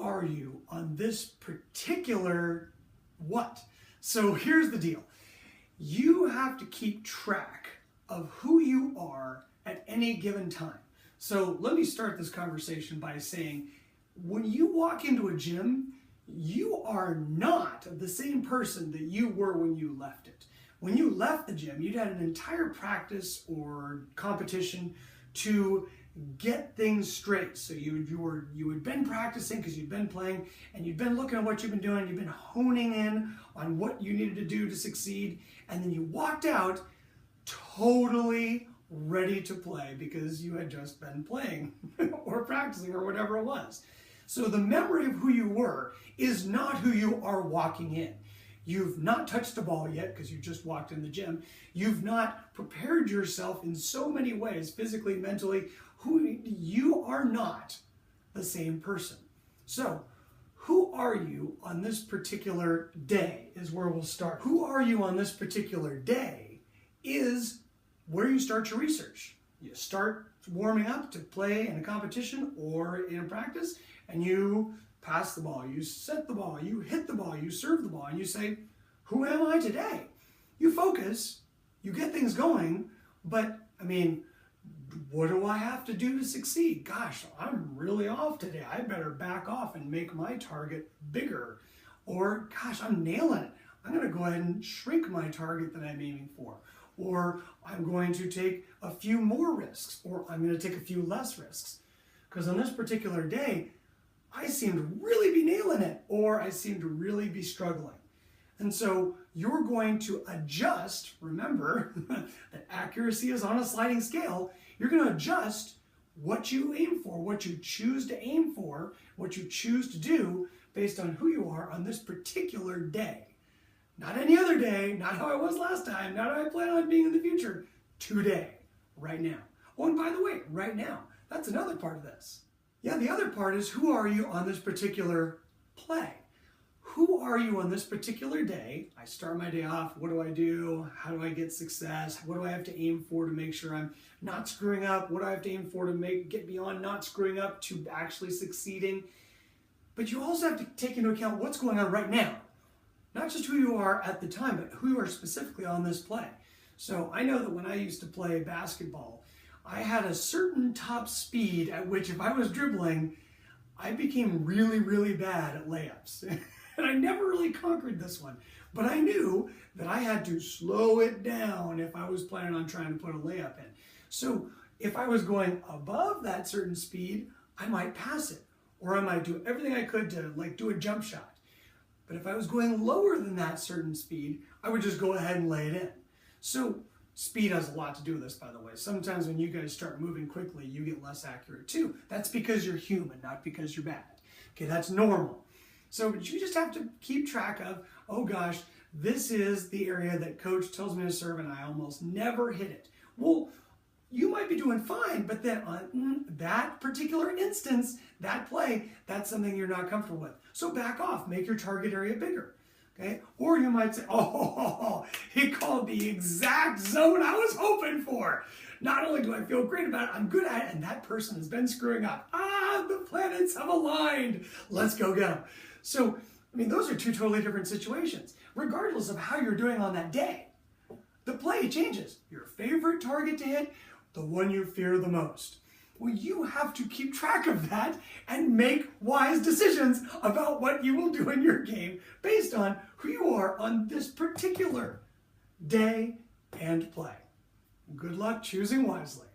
are you on this particular what? So here's the deal. You have to keep track of who you are at any given time. So let me start this conversation by saying, when you walk into a gym, you are not the same person that you were when you left it. When you left the gym, you'd had an entire practice or competition to get things straight. So you had been practicing because you'd been playing, and you'd been looking at what you've been doing, you've been honing in on what you needed to do to succeed, and then you walked out totally ready to play because you had just been playing or practicing or whatever it was. So the memory of who you were is not who you are walking in. You've not touched the ball yet because you just walked in the gym. You've not prepared yourself in so many ways, physically, mentally. You are not the same person. So who are you on this particular day is where we'll start. Who are you on this particular day is where you start your research. You start warming up to play in a competition or in a practice, and you pass the ball, you set the ball, you hit the ball, you serve the ball, and you say, who am I today? You focus, you get things going, but I mean, what do I have to do to succeed? Gosh, I'm really off today. I better back off and make my target bigger. Or, gosh, I'm nailing it. I'm going to go ahead and shrink my target that I'm aiming for. Or I'm going to take a few more risks, or I'm going to take a few less risks. Because on this particular day, I seem to really be nailing it, or I seem to really be struggling. And so you're going to adjust. Remember that accuracy is on a sliding scale. You're going to adjust what you aim for, what you choose to aim for, what you choose to do based on who you are on this particular day. Not any other day, not how I was last time, not how I plan on being in the future. Today, right now. Oh, and by the way, right now, that's another part of this. Yeah, the other part is, who are you on this particular play? Who are you on this particular day? I start my day off, what do I do? How do I get success? What do I have to aim for to make sure I'm not screwing up? What do I have to aim for to get beyond not screwing up to actually succeeding? But you also have to take into account what's going on right now. Not just who you are at the time, but who you are specifically on this play. So I know that when I used to play basketball, I had a certain top speed at which, if I was dribbling, I became really, really bad at layups. And I never really conquered this one. But I knew that I had to slow it down if I was planning on trying to put a layup in. So if I was going above that certain speed, I might pass it. Or I might do everything I could to do a jump shot. But if I was going lower than that certain speed, I would just go ahead and lay it in. So speed has a lot to do with this, by the way. Sometimes when you guys start moving quickly, you get less accurate too. That's because you're human, not because you're bad. Okay, that's normal. So you just have to keep track of, oh gosh, this is the area that coach tells me to serve and I almost never hit it. Well, you might be doing fine, but then on that particular instance, that play, that's something you're not comfortable with. So back off, make your target area bigger. Okay? Or you might say, oh, he called the exact zone I was hoping for. Not only do I feel great about it, I'm good at it, and that person has been screwing up. The planets have aligned. Let's go get them. So, I mean, those are two totally different situations, regardless of how you're doing on that day. The play changes. Your favorite target to hit, the one you fear the most. Well, you have to keep track of that and make wise decisions about what you will do in your game based on who you are on this particular day and play. Good luck choosing wisely.